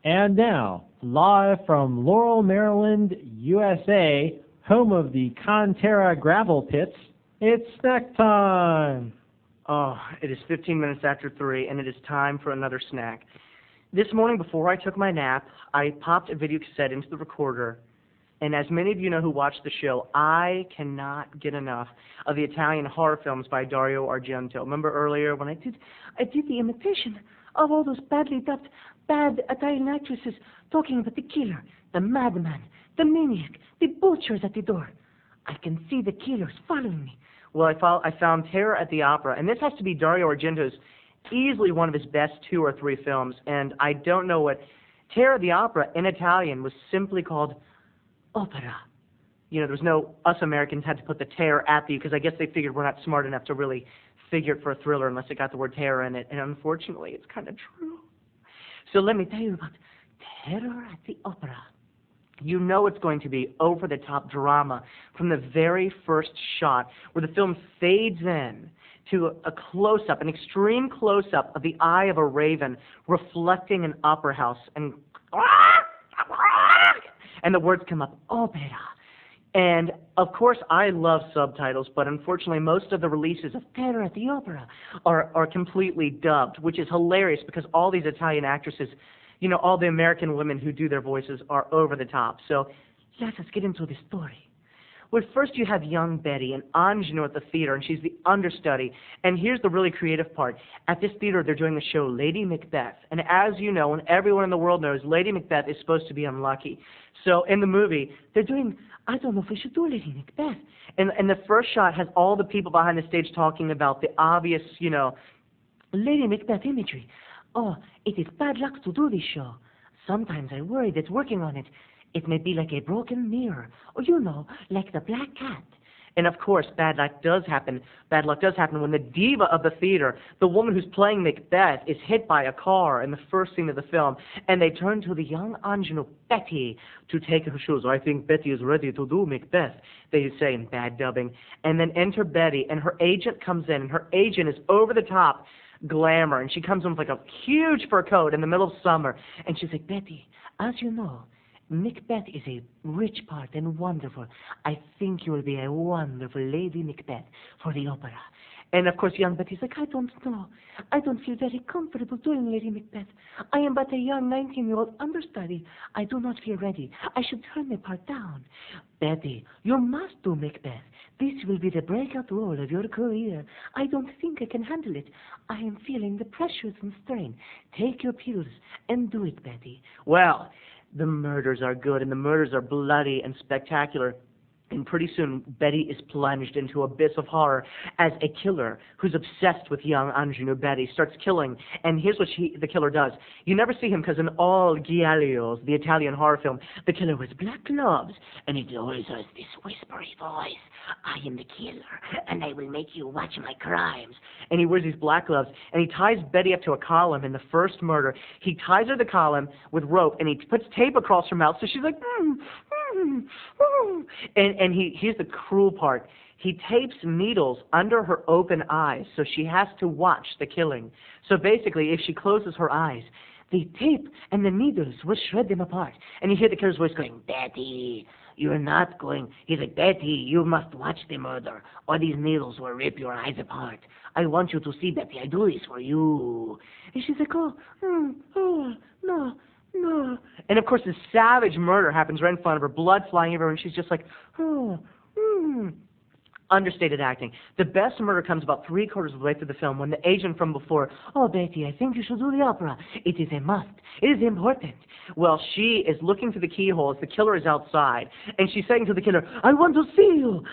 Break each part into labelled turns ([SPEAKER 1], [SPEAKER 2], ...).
[SPEAKER 1] And now, live from Laurel, Maryland, USA, home of the Conterra gravel pits, it's snack time.
[SPEAKER 2] Oh, it is 15 minutes after 3, and it is time for another snack. This morning, before I took my nap, I popped a video cassette into the recorder, and as many of you know who watch the show, I cannot get enough of the Italian horror films by Dario Argento. Remember earlier when I did the imitation of all those badly dubbed, bad Italian actresses talking about the killer, the madman, the maniac, the butchers at the door. I can see the killers following me. Well, I found Terror at the Opera, and this has to be Dario Argento's easily one of his best 2 or 3 films, and I don't know what. Terror at the Opera in Italian was simply called opera. You know, there was no, us Americans had to put the terror at the, because I guess they figured we're not smart enough to really figure it for a thriller unless it got the word terror in it, and unfortunately, it's kind of true. So let me tell you about Terror at the Opera. You know it's going to be over-the-top drama from the very first shot, where the film fades in to a close-up, an extreme close-up of the eye of a raven reflecting an opera house, and the words come up, opera. And, of course, I love subtitles, but unfortunately most of the releases of Terror at the Opera are completely dubbed, which is hilarious because all these Italian actresses, you know, all the American women who do their voices are over the top. So let us get into the story. Well, first you have young Betty, an ingenue at the theater, and she's the understudy. And here's the really creative part. At this theater, they're doing the show Lady Macbeth. And as you know, and everyone in the world knows, Lady Macbeth is supposed to be unlucky. So in the movie, they're doing, I don't know if we should do Lady Macbeth. And the first shot has all the people behind the stage talking about the obvious, you know, Lady Macbeth imagery. Oh, it is bad luck to do this show. Sometimes I worry that working on it, it may be like a broken mirror, or you know, like the black cat. And of course, bad luck does happen. Bad luck does happen when the diva of the theater, the woman who's playing Macbeth, is hit by a car in the first scene of the film, and they turn to the young ingenue Betty to take her shoes. I think Betty is ready to do Macbeth, they say in bad dubbing. And then enter Betty, and her agent comes in, and her agent is over the top glamour, and she comes in with like a huge fur coat in the middle of summer, and she's like, Betty, as you know, Macbeth is a rich part and wonderful. I think you will be a wonderful Lady Macbeth for the opera. And of course, young Betty's like, I don't know. I don't feel very comfortable doing Lady Macbeth. I am but a young 19-year-old understudy. I do not feel ready. I should turn my part down. Betty, you must do Macbeth. This will be the breakout role of your career. I don't think I can handle it. I am feeling the pressures and strain. Take your pills and do it, Betty. Well, the murders are good, and the murders are bloody and spectacular. And pretty soon, Betty is plunged into an abyss of horror as a killer who's obsessed with young ingenue Betty starts killing. And here's what the killer does. You never see him because in all Giallos, the Italian horror film, the killer wears black gloves, and he always has this whispery voice. I am the killer, and I will make you watch my crimes. And he wears these black gloves, and he ties Betty up to a column in the first murder. He ties her to the column with rope, and he puts tape across her mouth, so she's like, and here's the cruel part. He tapes needles under her open eyes, so she has to watch the killing. So basically, if she closes her eyes, the tape and the needles will shred them apart. And you hear the killer's voice going, Betty, you're not going. He's like, Betty, you must watch the murder, or these needles will rip your eyes apart. I want you to see, Betty. I do this for you. And she's like, oh, no. No. And of course, this savage murder happens right in front of her, blood flying everywhere, and she's just like, understated acting. The best murder comes about 3/4 of the way through the film when the agent from before, oh, Betty, I think you should do the opera. It is a must. It is important. Well, she is looking through the keyhole as the killer is outside, and she's saying to the killer, I want to see you.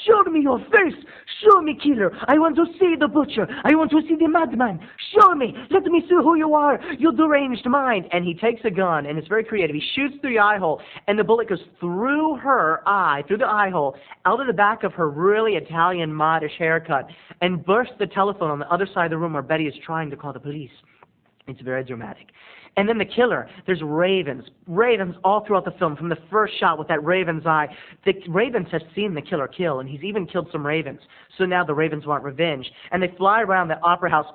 [SPEAKER 2] Show me your face. Show me, killer. I want to see the butcher. I want to see the madman. Show me. Let me see who you are, you deranged mind. And he takes a gun, and it's very creative. He shoots through the eye hole, and the bullet goes through her eye, through the eye hole, out of the back of her really Italian modish haircut, and bursts the telephone on the other side of the room where Betty is trying to call the police. It's very dramatic. And then the killer, there's ravens all throughout the film, from the first shot with that raven's eye. The ravens have seen the killer kill, and he's even killed some ravens. So now the ravens want revenge. And they fly around the opera house,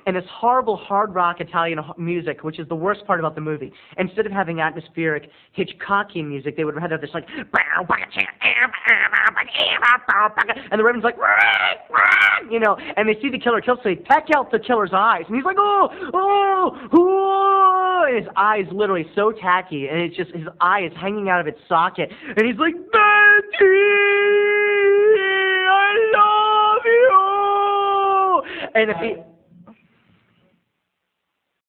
[SPEAKER 2] And this horrible hard rock Italian music, which is the worst part about the movie. Instead of having atmospheric Hitchcockian music, they would rather have this like, and the Reverend's like, you know, and they see the killer kill, so they peck out the killer's eyes, and he's like, oh, and his eye is literally so tacky, and it's just his eye is hanging out of its socket, and he's like, Betty, I love you. And if he